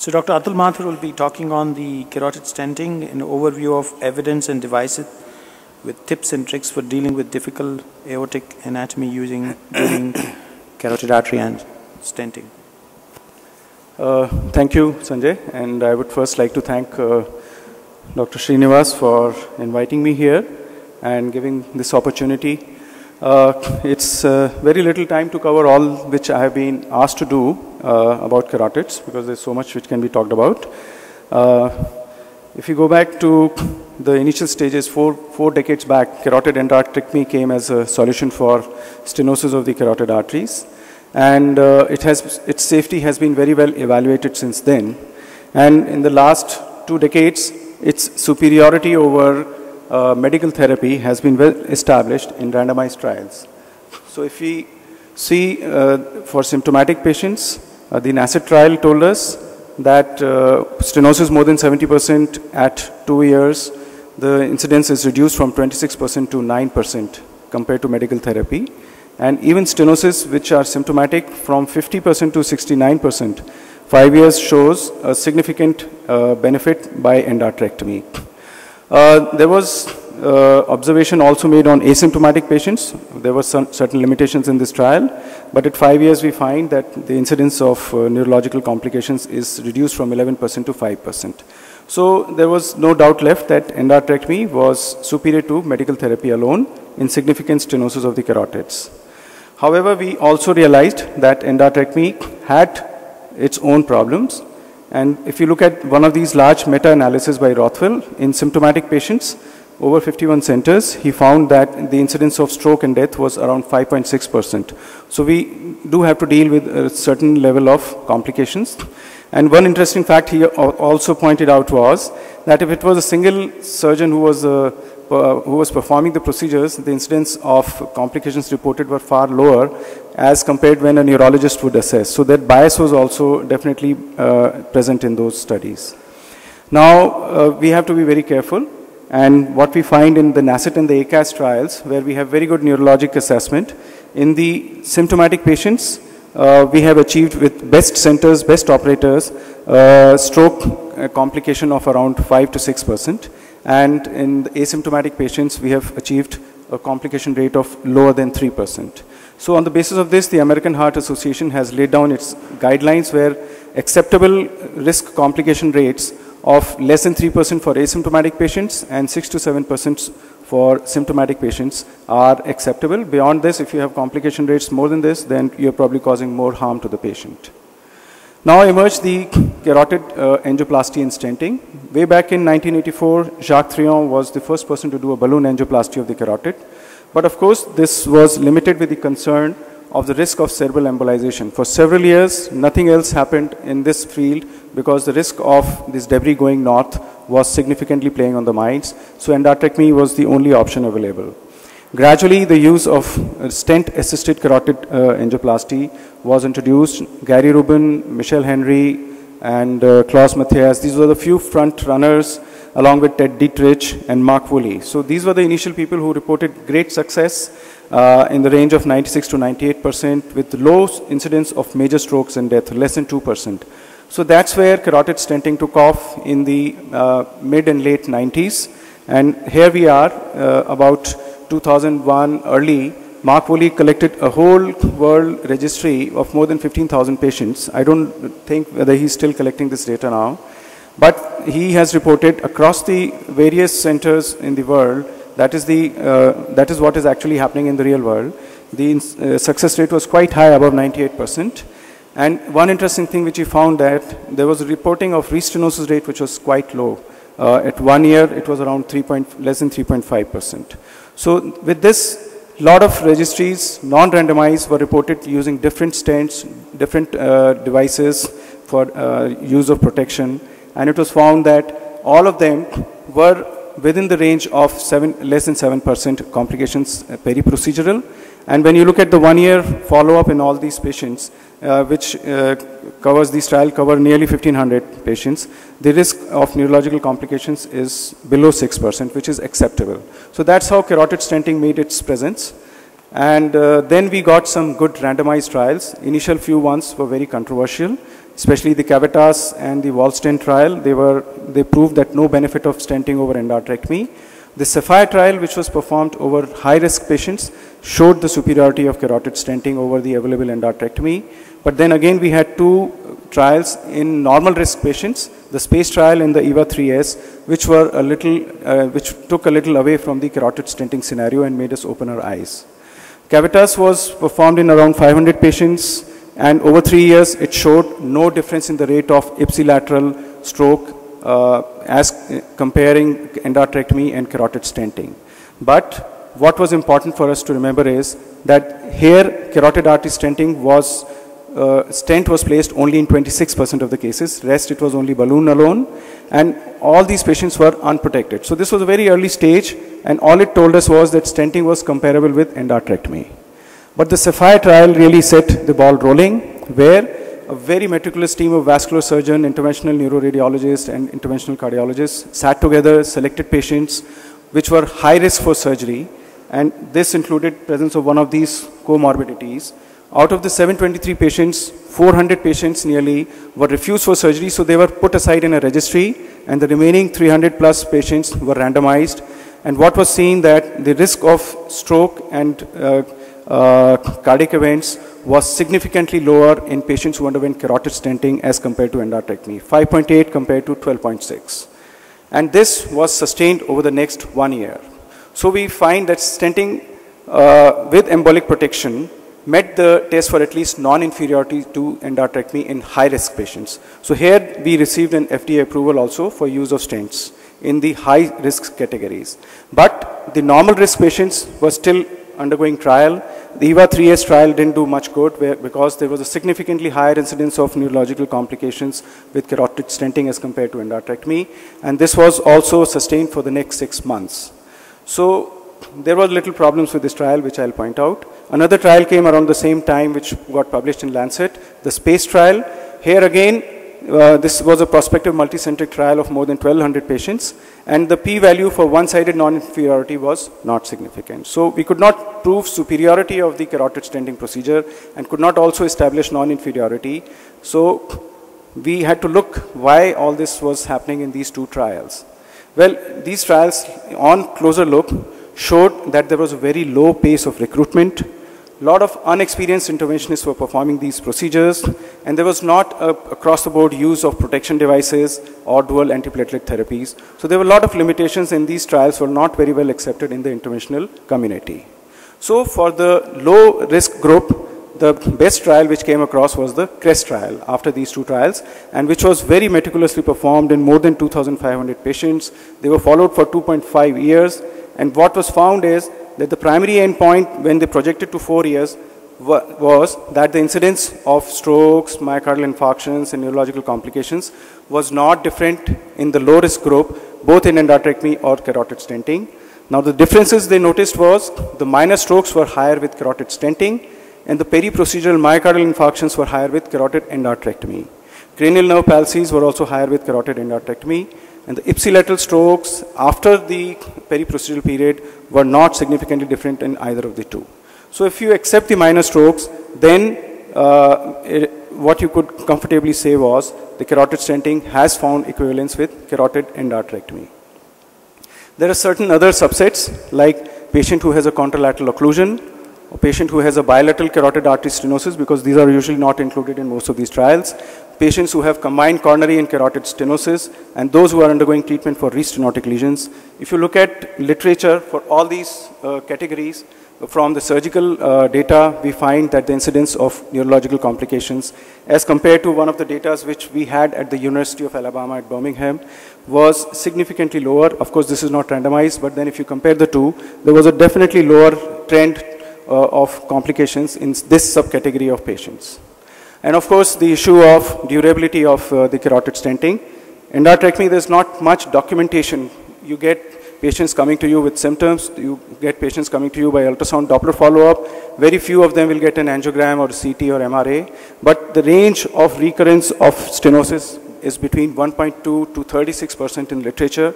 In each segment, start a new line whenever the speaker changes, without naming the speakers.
So Dr. Atul Mathur will be talking on the carotid stenting, an overview of evidence and devices with tips and tricks for dealing with difficult aortic anatomy during carotid artery and stenting.
Thank you, Sanjay, and I would first like to thank Dr. Srinivas for inviting me here and giving this opportunity. It's very little time to cover all which I have been asked to do about carotids, because there's so much which can be talked about. If you go back to the initial stages, four decades back, carotid endarterectomy came as a solution for stenosis of the carotid arteries. And its safety has been very well evaluated since then. And in the last 2 decades, its superiority over medical therapy has been well established in randomized trials. So if we see for symptomatic patients, the NACET trial told us that stenosis more than 70% at 2 years, the incidence is reduced from 26% to 9% compared to medical therapy. And even stenosis which are symptomatic from 50% to 69%, 5 years shows a significant benefit by endarterectomy. There was observation also made on asymptomatic patients. There were certain limitations in this trial, but at 5 years we find that the incidence of neurological complications is reduced from 11% to 5%. So there was no doubt left that endarterectomy was superior to medical therapy alone in significant stenosis of the carotids. However, we also realized that endarterectomy had its own problems. And if you look at one of these large meta-analyses by Rothwell in symptomatic patients, over 51 centers, he found that the incidence of stroke and death was around 5.6%. So we do have to deal with a certain level of complications. And one interesting fact he also pointed out was that if it was a single surgeon who was performing the procedures, the incidence of complications reported were far lower as compared when a neurologist would assess. So that bias was also definitely present in those studies. Now, we have to be very careful. And what we find in the NACET and the ACAS trials, where we have very good neurologic assessment, in the symptomatic patients, we have achieved with best centers, best operators, stroke complication of around 5 to 6%. And in the asymptomatic patients, we have achieved a complication rate of lower than 3%. So on the basis of this, the American Heart Association has laid down its guidelines where acceptable risk complication rates of less than 3% for asymptomatic patients and 6 to 7% for symptomatic patients are acceptable. Beyond this, if you have complication rates more than this, then you're probably causing more harm to the patient. Now emerged the carotid angioplasty and stenting. Way back in 1984, Jacques Trion was the first person to do a balloon angioplasty of the carotid. But of course, this was limited with the concern of the risk of cerebral embolization. For several years, nothing else happened in this field because the risk of this debris going north was significantly playing on the minds. So endarterectomy was the only option available. Gradually, the use of stent-assisted carotid angioplasty was introduced. Gary Rubin, Michel Henry, and Klaus Matthias, these were the few front runners along with Ted Dietrich and Mark Woolley. So these were the initial people who reported great success in the range of 96 to 98% with low incidence of major strokes and death, less than 2%. So that's where carotid stenting took off in the mid and late 90s. And here we are about 2001 early. Mark Woolley collected a whole world registry of more than 15,000 patients. I don't think whether he's still collecting this data now. But he has reported across the various centers in the world, that is what is actually happening in the real world. The success rate was quite high, above 98%. And one interesting thing which he found that there was a reporting of restenosis rate which was quite low. At 1 year, it was around less than 3.5%. So with this, lot of registries, non-randomized, were reported using different stents, different devices for use of protection. And it was found that all of them were within the range of less than 7% complications peri-procedural. And when you look at the 1 year follow-up in all these patients, which these trials cover nearly 1,500 patients, the risk of neurological complications is below 6%, which is acceptable. So that's how carotid stenting made its presence. And then we got some good randomized trials. Initial few ones were very controversial, especially the Cavitas and the Wallstein trial. They proved that no benefit of stenting over endarterectomy. The Sapphire trial, which was performed over high-risk patients, showed the superiority of carotid stenting over the available endarterectomy. But then again, we had two trials in normal risk patients, the SPACE trial and the EVA3S, which took a little away from the carotid stenting scenario and made us open our eyes. Cavitas was performed in around 500 patients, and over 3 years, it showed no difference in the rate of ipsilateral stroke as comparing endarterectomy and carotid stenting. But what was important for us to remember is that here carotid artery stenting was, stent was placed only in 26% of the cases, rest it was only balloon alone, and all these patients were unprotected. So this was a very early stage, and all it told us was that stenting was comparable with endarterectomy. But the Sapphire trial really set the ball rolling, where a very meticulous team of vascular surgeon, interventional neuroradiologists, and interventional cardiologists sat together, selected patients which were high risk for surgery, and this included presence of one of these comorbidities. Out of the 723 patients, 400 patients nearly were refused for surgery, so they were put aside in a registry, and the remaining 300 plus patients were randomized. And what was seen that the risk of stroke and cardiac events was significantly lower in patients who underwent carotid stenting as compared to endarterectomy, 5.8 compared to 12.6. And this was sustained over the next 1 year. So we find that stenting with embolic protection met the test for at least non-inferiority to endarterectomy in high-risk patients. So here we received an FDA approval also for use of stents in the high-risk categories. But the normal risk patients were still undergoing trial. The EVA3S trial didn't do much good because there was a significantly higher incidence of neurological complications with carotid stenting as compared to endarterectomy. And this was also sustained for the next 6 months. So there were little problems with this trial, which I'll point out. Another trial came around the same time, which got published in Lancet, the SPACE trial. Here again, this was a prospective multicentric trial of more than 1,200 patients, and the p-value for one-sided non-inferiority was not significant. So we could not prove superiority of the carotid stenting procedure and could not also establish non-inferiority. So we had to look why all this was happening in these two trials. Well, these trials, on closer look, showed that there was a very low pace of recruitment. A lot of unexperienced interventionists were performing these procedures, and there was not across-the-board use of protection devices or dual antiplatelet therapies. So there were a lot of limitations, and these trials were not very well accepted in the interventional community. So for the low-risk group, the best trial which came across was the CREST trial after these two trials, and which was very meticulously performed in more than 2,500 patients. They were followed for 2.5 years, and what was found is that the primary endpoint when they projected to 4 years was that the incidence of strokes, myocardial infarctions, and neurological complications was not different in the low-risk group, both in endarterectomy or carotid stenting. Now the differences they noticed was the minor strokes were higher with carotid stenting, and the peri-procedural myocardial infarctions were higher with carotid endarterectomy. Cranial nerve palsies were also higher with carotid endarterectomy, and the ipsilateral strokes after the peri-procedural period were not significantly different in either of the two. So if you accept the minor strokes, then what you could comfortably say was the carotid stenting has found equivalence with carotid endarterectomy. There are certain other subsets, like patient who has a contralateral occlusion, or patient who has a bilateral carotid artery stenosis, because these are usually not included in most of these trials, patients who have combined coronary and carotid stenosis, and those who are undergoing treatment for restenotic lesions. If you look at literature for all these categories, from the surgical data, we find that the incidence of neurological complications, as compared to one of the data which we had at the University of Alabama at Birmingham, was significantly lower. Of course, this is not randomized, but then if you compare the two, there was a definitely lower trend of complications in this subcategory of patients. And of course, the issue of durability of the carotid stenting. Endarterectomy, there's not much documentation. You get patients coming to you with symptoms. You get patients coming to you by ultrasound Doppler follow-up. Very few of them will get an angiogram or CT or MRA. But the range of recurrence of stenosis is between 1.2 to 36% in literature.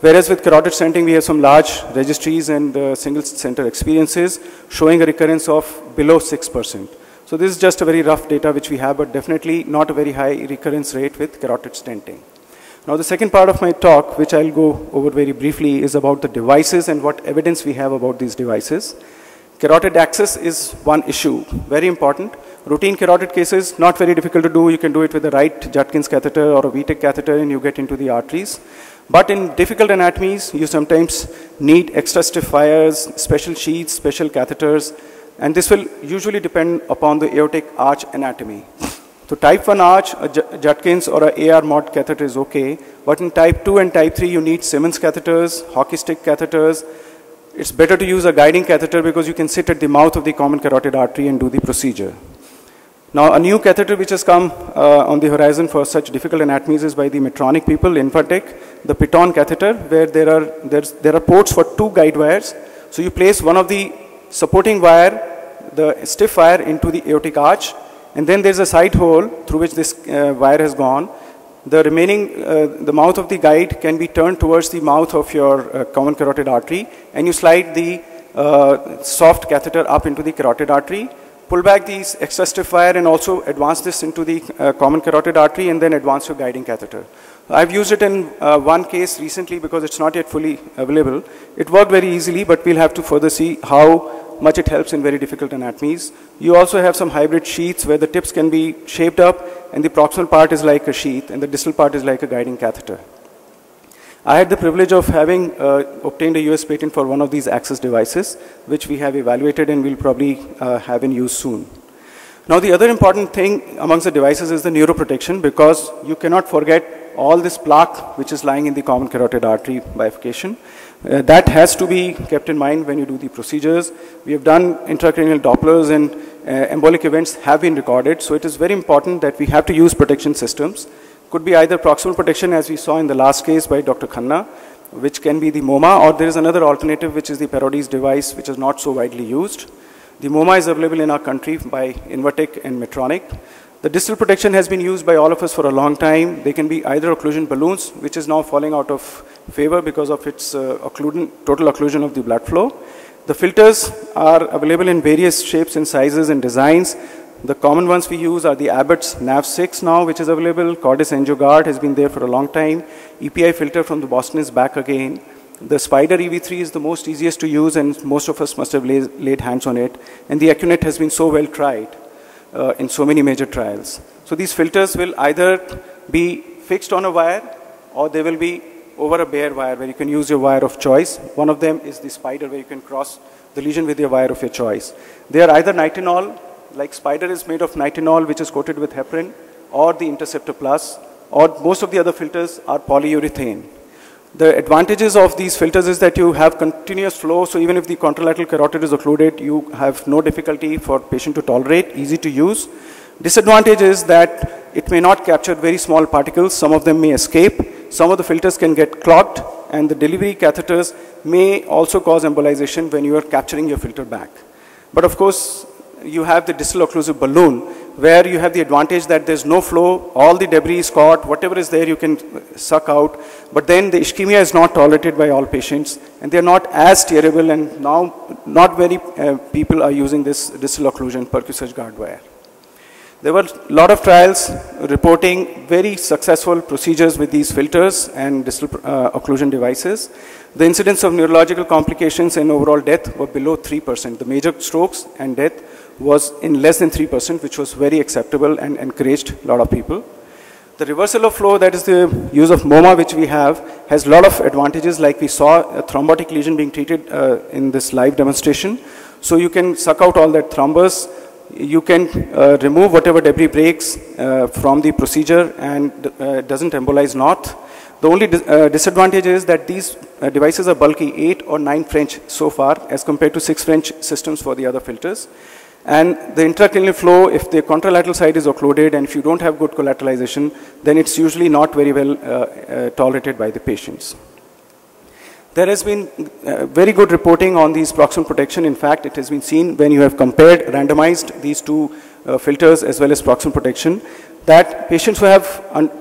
Whereas with carotid stenting, we have some large registries and single center experiences showing a recurrence of below 6%. So this is just a very rough data which we have, but definitely not a very high recurrence rate with carotid stenting. Now the second part of my talk, which I'll go over very briefly, is about the devices and what evidence we have about these devices. Carotid access is one issue, very important. Routine carotid cases, not very difficult to do. You can do it with the right Judkins catheter or a VTEC catheter and you get into the arteries. But in difficult anatomies, you sometimes need extra stiff wires, special sheaths, special catheters, and this will usually depend upon the aortic arch anatomy. So type 1 arch, a Judkins or a AR mod catheter is okay, but in type 2 and type 3, you need Simmons catheters, hockey stick catheters. It's better to use a guiding catheter because you can sit at the mouth of the common carotid artery and do the procedure. Now, a new catheter which has come on the horizon for such difficult anatomies is by the Medtronic people, Infratech, the Piton catheter, where there are ports for 2 guide wires. So you place one of the supporting wire, the stiff wire, into the aortic arch, and then there's a side hole through which this wire has gone. The remaining, the mouth of the guide can be turned towards the mouth of your common carotid artery, and you slide the soft catheter up into the carotid artery, pull back these extra stiff wire and also advance this into the common carotid artery and then advance your guiding catheter. I've used it in one case recently because it's not yet fully available. It worked very easily, but we'll have to further see how much it helps in very difficult anatomies. You also have some hybrid sheaths where the tips can be shaped up and the proximal part is like a sheath and the distal part is like a guiding catheter. I had the privilege of having obtained a US patent for one of these access devices, which we have evaluated and will probably have in use soon. Now the other important thing amongst the devices is the neuroprotection, because you cannot forget all this plaque which is lying in the common carotid artery bifurcation. That has to be kept in mind when you do the procedures. We have done intracranial Dopplers and embolic events have been recorded, so it is very important that we have to use protection systems. Could be either proximal protection, as we saw in the last case by Dr. Khanna, which can be the MoMA, or there is another alternative which is the Parodies device, which is not so widely used. The MoMA is available in our country by Invatec and Medtronic. The distal protection has been used by all of us for a long time. They can be either occlusion balloons, which is now falling out of favor because of its total occlusion of the blood flow. The filters are available in various shapes and sizes and designs. The common ones we use are the Abbott's NAV6 now, which is available. Cordis AngioGuard has been there for a long time. EPI filter from the Boston is back again. The Spider EV3 is the most easiest to use, and most of us must have laid hands on it. And the Accunet has been so well tried in so many major trials. So these filters will either be fixed on a wire, or they will be over a bare wire where you can use your wire of choice. One of them is the Spider, where you can cross the lesion with your wire of your choice. They are either nitinol, like Spider is made of nitinol, which is coated with heparin, or the Interceptor Plus, or most of the other filters are polyurethane. The advantages of these filters is that you have continuous flow, so even if the contralateral carotid is occluded, you have no difficulty for patient to tolerate, easy to use. Disadvantage is that it may not capture very small particles, some of them may escape, some of the filters can get clogged, and the delivery catheters may also cause embolization when you are capturing your filter back. But of course, you have the distal occlusive balloon, where you have the advantage that there's no flow, all the debris is caught, whatever is there you can suck out, but then the ischemia is not tolerated by all patients, and they're not as steerable, and now not very people are using this distal occlusion Percusage guard wire. There were a lot of trials reporting very successful procedures with these filters and distal occlusion devices. The incidence of neurological complications and overall death were below 3%. The major strokes and death was in less than 3%, which was very acceptable and encouraged a lot of people. The reversal of flow, that is the use of MoMA, which we have, has a lot of advantages, like we saw a thrombotic lesion being treated in this live demonstration. So you can suck out all that thrombus. You can remove whatever debris breaks from the procedure and doesn't embolize not. The only disadvantage is that these devices are bulky, 8 or 9 French so far, as compared to 6 French systems for the other filters. And the intracranial flow, if the contralateral side is occluded and if you don't have good collateralization, then it's usually not very well tolerated by the patients. There has been very good reporting on these proximal protection. In fact, it has been seen when you have compared, randomized these two filters as well as proximal protection. that patients who have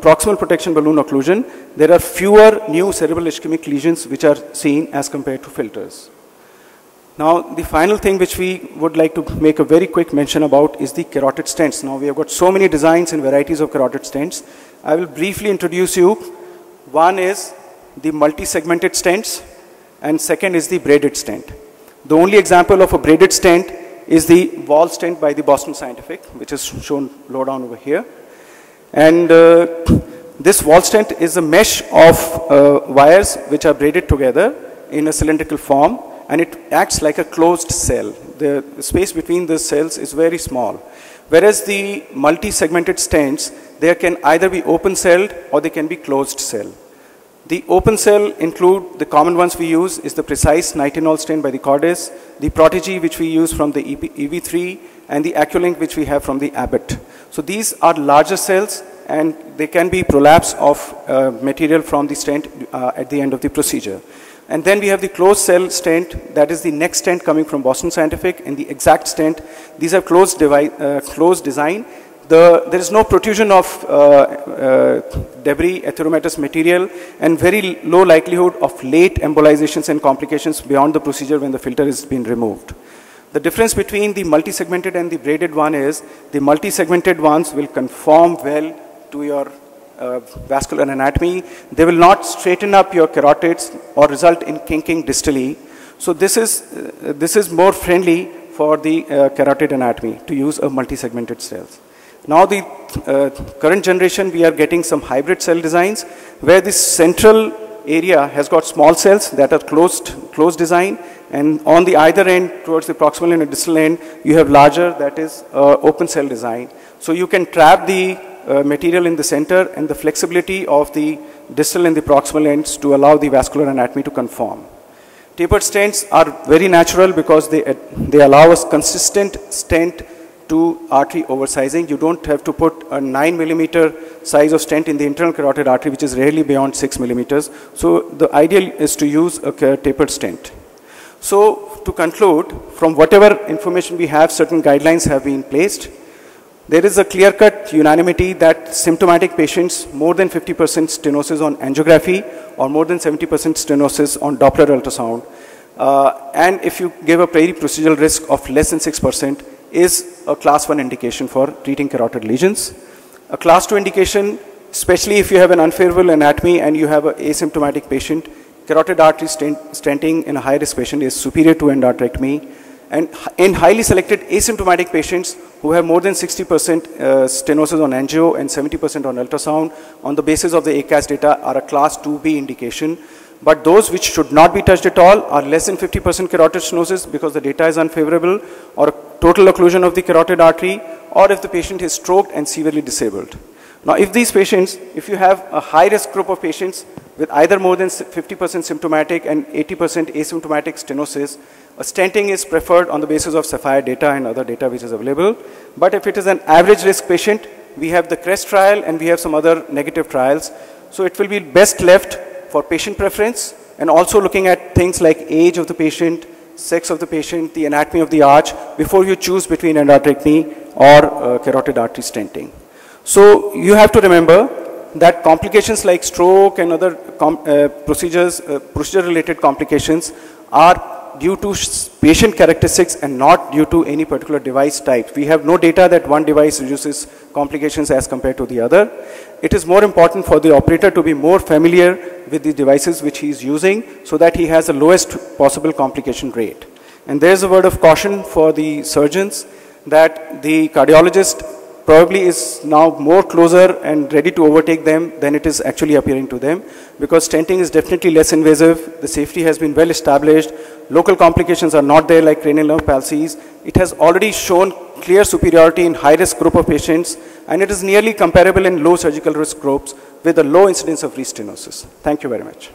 proximal protection balloon occlusion, there are fewer new cerebral ischemic lesions which are seen as compared to filters. Now, the final thing which we would like to make a very quick mention about is the carotid stents. Now, we have got so many designs and varieties of carotid stents. I will briefly introduce you. One is the multi-segmented stents, and second is the braided stent. The only example of a braided stent is the wall stent by the Boston Scientific, which is shown low down over here. And this wall stent is a mesh of wires which are braided together in a cylindrical form, and it acts like a closed cell. The space between the cells is very small. Whereas the multi-segmented stents, they can either be open-celled or they can be closed-cell. The open cell include the common ones we use is the Precise nitinol stent by the Cordis, the Protege which we use from the EV3, and the Acculink which we have from the Abbott. So these are larger cells, and they can be prolapse of material from the stent at the end of the procedure. And then we have the closed cell stent, that is the next stent coming from Boston Scientific, and the Exact stent. These are closed design. There is no protrusion of debris, atheromatous material, and very low likelihood of late embolizations and complications beyond the procedure when the filter is being removed. The difference between the multi-segmented and the braided one is the multi-segmented ones will conform well to your vascular anatomy. They will not straighten up your carotids or result in kinking distally. So this is more friendly for the carotid anatomy to use a multi-segmented cells. Now the current generation, we are getting some hybrid cell designs where this central area has got small cells that are closed design, and on the either end towards the proximal and distal end, you have larger, that is open cell design. So you can trap the material in the center and the flexibility of the distal and the proximal ends to allow the vascular anatomy to conform. Tapered stents are very natural because they allow us consistent stent to artery oversizing. You don't have to put a 9 millimeter size of stent in the internal carotid artery, which is rarely beyond 6 millimeters. So the ideal is to use a tapered stent. So to conclude, from whatever information we have, certain guidelines have been placed. There is a clear-cut unanimity that symptomatic patients, more than 50% stenosis on angiography or more than 70% stenosis on Doppler ultrasound, and if you give a peri-procedural risk of less than 6%, is a class 1 indication for treating carotid lesions. A class 2 indication, especially if you have an unfavorable anatomy and you have an asymptomatic patient, carotid artery stenting in a high-risk patient is superior to endarterectomy. And in highly selected asymptomatic patients who have more than 60% stenosis on angio and 70% on ultrasound, on the basis of the ACAS data, are a class 2B indication. But those which should not be touched at all are less than 50% carotid stenosis because the data is unfavorable, or a total occlusion of the carotid artery, or if the patient is stroked and severely disabled. Now, if these patients, if you have a high-risk group of patients with either more than 50% symptomatic and 80% asymptomatic stenosis, a stenting is preferred on the basis of Sapphire data and other data which is available. But if it is an average risk patient, we have the CREST trial and we have some other negative trials. So it will be best left for patient preference, and also looking at things like age of the patient, sex of the patient, the anatomy of the arch, before you choose between endarterectomy or carotid artery stenting. So you have to remember that complications like stroke and other procedure-related complications are due to patient characteristics and not due to any particular device type. We have no data that one device reduces complications as compared to the other. It is more important for the operator to be more familiar with the devices which he is using so that he has the lowest possible complication rate. And there's a word of caution for the surgeons that the cardiologist probably is now more closer and ready to overtake them than it is actually appearing to them, because stenting is definitely less invasive, the safety has been well established, local complications are not there like cranial nerve palsies. It has already shown clear superiority in high-risk group of patients, and it is nearly comparable in low surgical risk groups with a low incidence of restenosis. Thank you very much.